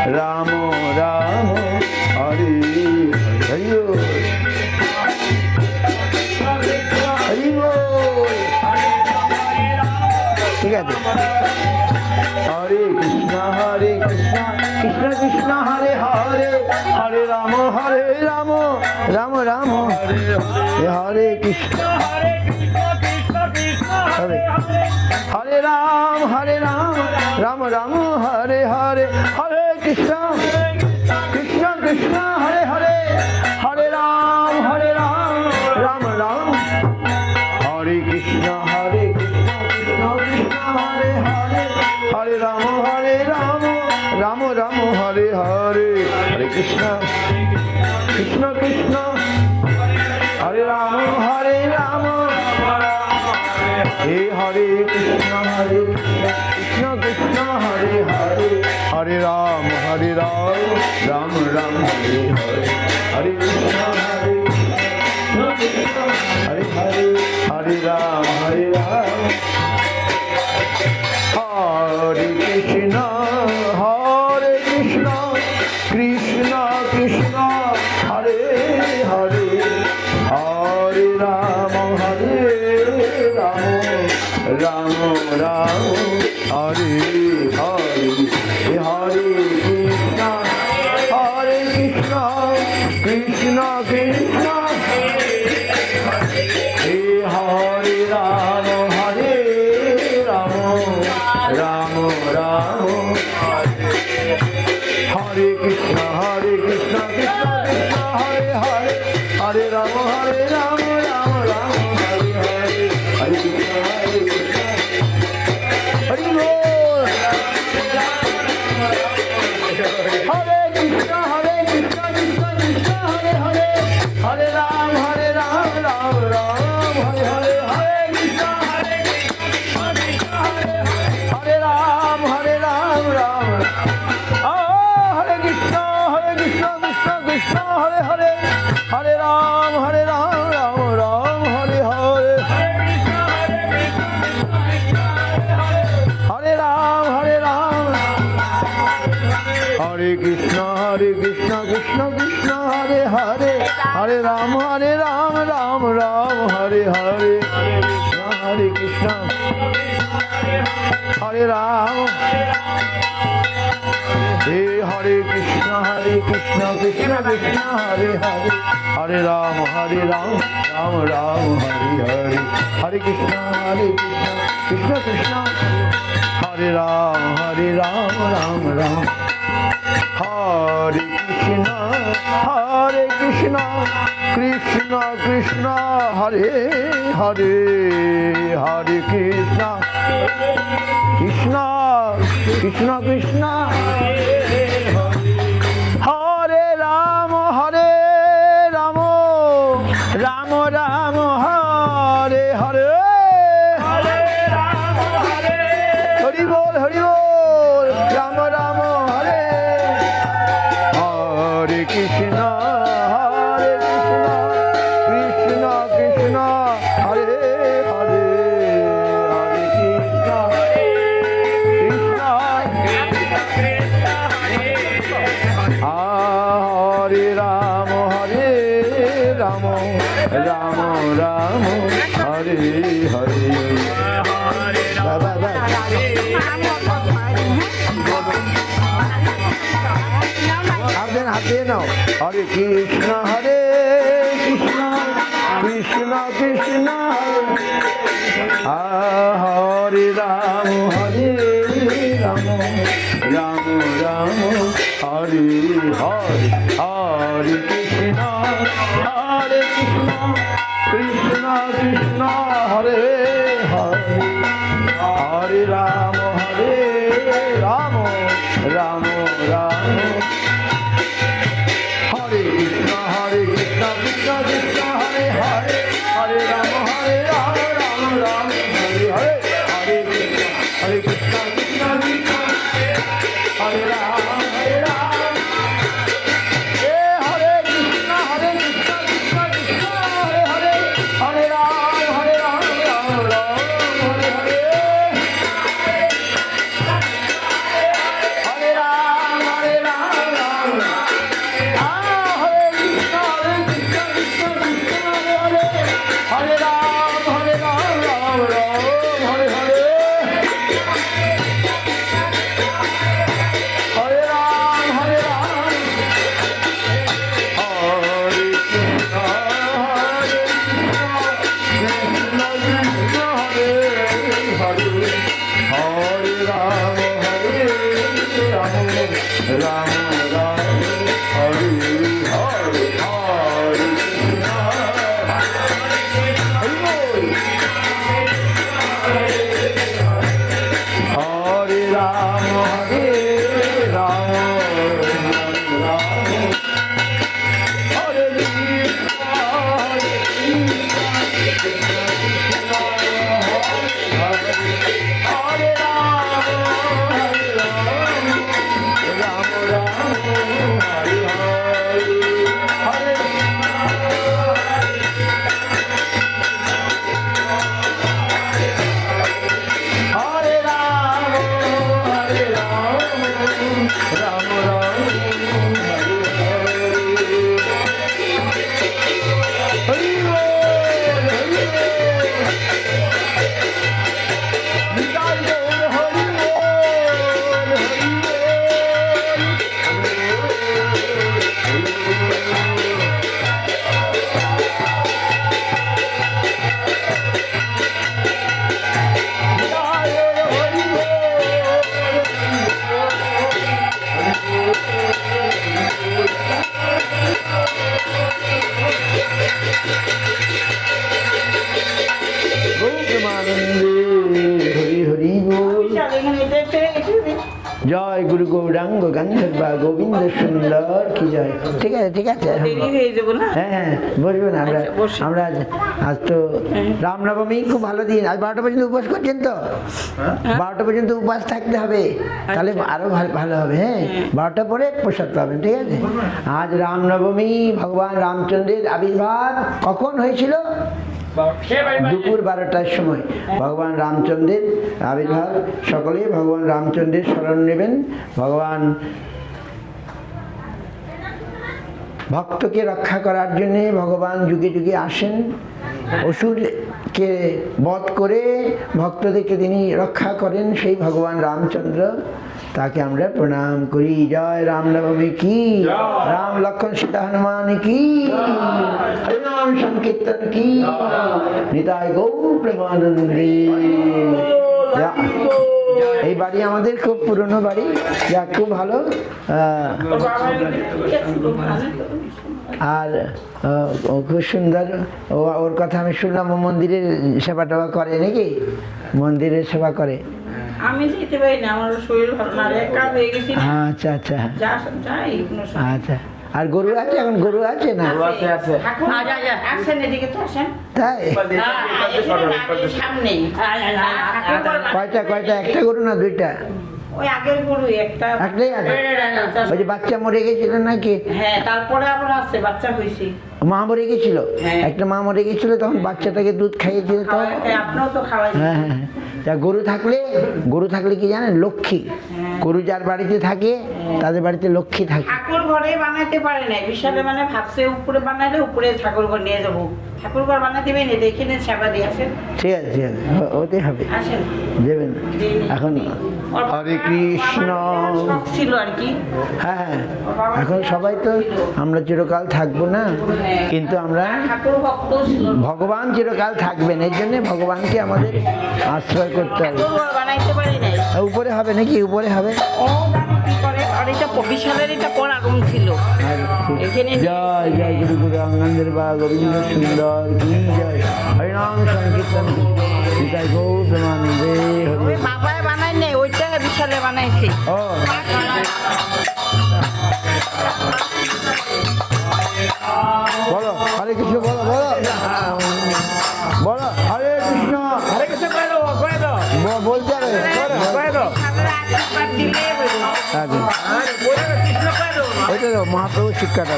রাম রাম হরে হরি বল। হরি বল। ঠিক আছে। হরে কৃষ্ণ কৃষ্ণ কৃষ্ণ হরে হরে, হরে রাম রাম রাম হরে হরে কৃষ্ণ হরে হরে রাম রাম রাম হরে হরে, হরে কৃষ্ণ কৃষ্ণ কৃষ্ণ হরে হরে, হরে রাম রাম রাম হরে কৃষ্ণ কৃষ্ণ কৃষ্ণ হরে হরে, হরে রাম রাম রাম হরে হরে, হরে কৃষ্ণ কৃষ্ণ কৃষ্ণ হরে রাম হে হরে কৃষ্ণ কৃষ্ণ কৃষ্ণ হরে হরে, হরে রাম রাম রাম হরে হরে, হরে কৃষ্ণ হরে হরে, হরে রাম হরে কৃষ্ণ কৃষ্ণ কৃষ্ণ হরে হরে, হরে রাম রাম রাম হরে হরে, হরে কৃষ্ণ কৃষ্ণ কৃষ্ণ হে হরে রাম রাম রাম হরে কৃষ্ণ কৃষ্ণ কৃষ্ণ হরে হরে, হরে রাম রাম রাম হরে হরে, হরে কৃষ্ণ হরি বল। হরে কৃষ্ণ কৃষ্ণ কৃষ্ণ হরে হরে, হরে রাম রাম রাম হরে হরে, হরে কৃষ্ণ হরে রাম রাম হরে কৃষ্ণ কৃষ্ণ কৃষ্ণ হরে হরে, হরে রাম রাম রাম হরে হরে, হরে রাম হরে কৃষ্ণ কৃষ্ণ কৃষ্ণ হরে হরে, হরে রাম রাম রাম হরে হরে, হরে কৃষ্ণ হরে রাম হে হরে কৃষ্ণ কৃষ্ণ কৃষ্ণ হরে হরে, হরে রাম রাম রাম হরে হরে, হরে কৃষ্ণ কৃষ্ণ কৃষ্ণ হরে রাম রাম রাম, হরে কৃষ্ণ কৃষ্ণ কৃষ্ণ হরে হরে, হরে কৃষ্ণ কৃষ্ণ কৃষ্ণ হরে রাম রাম রাম হরে হরে, হরি বল রাম রাম হরে, হরে কৃষ্ণ কৃষ্ণ কৃষ্ণ হরে হরে, হরে কৃষ্ণ কৃষ্ণ হরে রাম রাম রাম হরে হরে, হাত দিয়ে নাও। হরে কৃষ্ণ কৃষ্ণ কৃষ্ণ হরে রাম রাম রাম হরে হরে, হরে কৃষ্ণ কৃষ্ণ কৃষ্ণ হরে হরে, হরে রাম রাম রাম হরে কৃষ্ণ কৃষ্ণ কৃষ্ণ হরে হরে, হরে রাম রাম রাম হরে হরে, হরে কৃষ্ণ কৃষ্ণ কৃষ্ণ হরে রাম হরে কৃষ্ণ কৃষ্ণ কৃষ্ণ হরে হরে, হরে রাম রাম রাম হরে হরে, হরে রাম রাম রাম হরে হরে হরে হরে রাম হরে রাম রাম হরে হরে রাম রাম রাম হরে হরে হরে রাম রাম রাম হরি বল হরি নিতাই গৌর হরি বল হরি হরি হরি বল জয় গুরু গৌরাঙ্গ গান্ধর্বা গোবিন্দ সুন্দর কি জয়। ঠিক আছে ঠিক আছে, হ্যাঁ হ্যাঁ বসবো না আমরা। আমরা আজ তো রামনবমী, খুব ভালো দিন। আজ 12টা পর্যন্ত উপবাস করছেন তো? 12টা পর্যন্ত উপবাস থাকতে হবে, তাহলে আরো ভালো হবে। হ্যাঁ, 12টা পরে প্রসাদ পাবেন। ঠিক আছে। আজ রামনবমী, ভগবান রামচন্দ্রের আবির্ভাব কখন হয়েছিল? দুপুর 12টার সময় ভগবান রামচন্দ্রের আবির্ভাব। সকলে ভগবান রামচন্দ্রের শরণ নেবেন। ভগবান ভক্তকে রক্ষা করার জন্যে ভগবান যুগে যুগে আসেন। অসুরকে বধ করে ভক্তদেরকে তিনি রক্ষা করেন, সেই ভগবান রামচন্দ্র, তাকে আমরা প্রণাম করি। জয় রামনবমী কি, রাম লক্ষ্মণ সীতা হনুমান কি, হরিনাম সংকীর্তন কি, নিতাই গৌর প্রেমানন্দে। এই বাড়ি আমাদের খুব পুরনো বাড়ি, যা খুব ভালো। আর খুব সুন্দর। ওর কথা আমি শুনলাম, ও মন্দিরের সেবা টেবা করে নাকি? মন্দিরের সেবা করে। আমি যেতে পারি না, আমার শরীর ভালো না, একা হয়ে গেছি। আচ্ছা আচ্ছা আচ্ছা। আর গরু আছে? এখন গরু আছে না? আসেন এদিকে তো আসেন। তাই? সামনে কয়টা কয়টা? একটা গরু না দুইটা? ওই আগের গরু একটা, একটাই আছে। ওই যে বাচ্চা মরে গেছিল নাকি? হ্যাঁ, তারপরে আবার আছে, বাচ্চা হয়েছে। মা মরে গেছিল, একটা মা মরে গেছিল, তখন বাচ্চাটাকে দুধ খাইয়েছিল। তো আপনিও তো খাওয়াইছেন। হ্যাঁ হ্যাঁ, তা গরু থাকলে কি জানেন, লক্ষ্মী। গরু যার বাড়িতে থাকে তাদের বাড়িতে লক্ষ্মী থাকে। ঠাকুর ঘরে বানাইতে পারে নাই, বিশালে মানে ভাবছে উপরে বানাইলে উপরে ঠাকুর ঘর নিয়ে যাবো। ঠাকুর ঘর বানাতে পারি না, দেখে নেন, সেবা দিয়ে আসেন। ঠিক আছে ঠিক আছে, ওতে হবে, আসেন দেবেন। এখন হরে কৃষ্ণ ছিল আর কি। হ্যাঁ হ্যাঁ, এখন সবাই তো আমরা চিরকাল থাকবো না, কিন্তু আমরা ঠাকুর ভক্ত ছিল। ভগবান চিরকাল থাকবেন, এর জন্য ভগবানকে আমাদের আশ্রয় করতে হবে। ঠাকুর ঘর বানাইতে পারি নাই। উপরে হবে নাকি? উপরে হবে। ও জানো কি করে, আর এটা বিশালের এটা পর আগুন ছিল এখানে। জয় জয় গুরু গুরু অঙ্গনদের বা গোবিন্দ সুন্দর কি জয়। হরিনাম সংকীর্তন নিতাই গৌর প্রেমানন্দে হরি। ওই বাবাই বানাই নাই, ওইটা বিশালে বানাইছে। ও বলো হরে কৃষ্ণ, বলো বলো বলো হরে কৃষ্ণ। হরে কৃষ্ণ কয়ে দাও, কয়ে দাও। বলতে হবে, কয়ে দাও। আশীর্বাদ দিলে হইলো। কৃষ্ণ কয়ে দাও। ওইটা তো মহাপ্রভু শিক্ষাটা।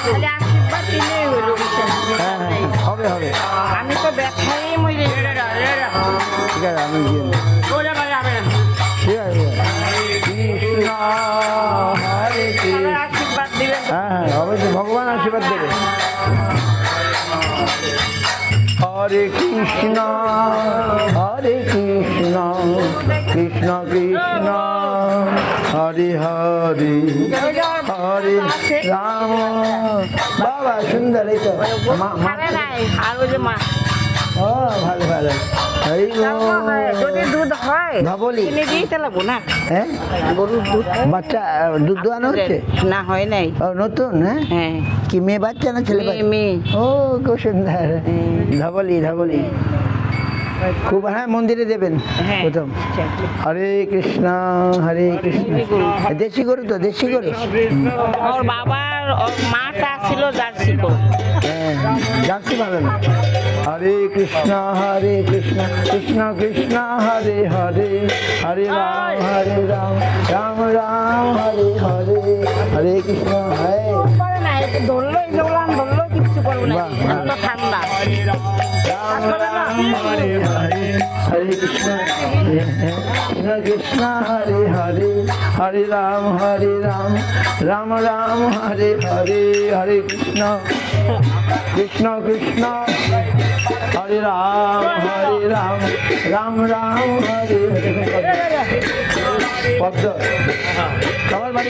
তাহলে আশীর্বাদ দিলেই হইলো বিশাল। হ্যাঁ হ্যাঁ, হবে হবে। আমি তো ব্যথাই মরে ঠিক আছে, আমি দিয়ে নেব। ঠিক আছে কৃষ্ণ হরে কৃষ্ণ। আশীর্বাদ দিলেন। হ্যাঁ হ্যাঁ, অবশ্যই ভগবান আশীর্বাদ দেবে। হরে কৃষ্ণ কৃষ্ণ কৃষ্ণ হরে হরে হরে রাম। বাবা সুন্দর, এই তো আর ওই যে মা ও ভালো ভালো হরি যদি দুধ হয় ধবলি কিনে দিয়ে চালাবো না হ্যাঁ গরুর দুধ বাচ্চা দুধ দোয়ানো হচ্ছে না হয় নাই ও নতুন হ্যাঁ হ্যাঁ কি মেয়ে বাচ্চা না ছেলে বাচ্চা মেয়ে ও খুব সুন্দর ধবলি ধবলি খুব হ্যাঁ মন্দিরে দেবেন হ্যাঁ। প্রথম হরে কৃষ্ণ দেশি গরু তো দেশি গরু ওর বাবার ওর মাটা ছিল জার্সি গরু হ্যাঁ জানছি ভালো না হরে কৃষ্ণ কৃষ্ণ কৃষ্ণ হরে হরে হরে রাম রাম রাম হরে হরে হরে কৃষ্ণ হরে করে না এটা ধরলো এগুলান ধরলো কিছু করবো না বাহ, বাহ। এত ঠান্ডা রাম রাম হরে হরে হরে কৃষ্ণ কৃষ্ণ হরে হরে হরে রাম রাম রাম হরে হরে হরে কৃষ্ণ কৃষ্ণ কৃষ্ণ হরে রাম রাম রাম হরে হরে পদ্ম সবার বাড়ি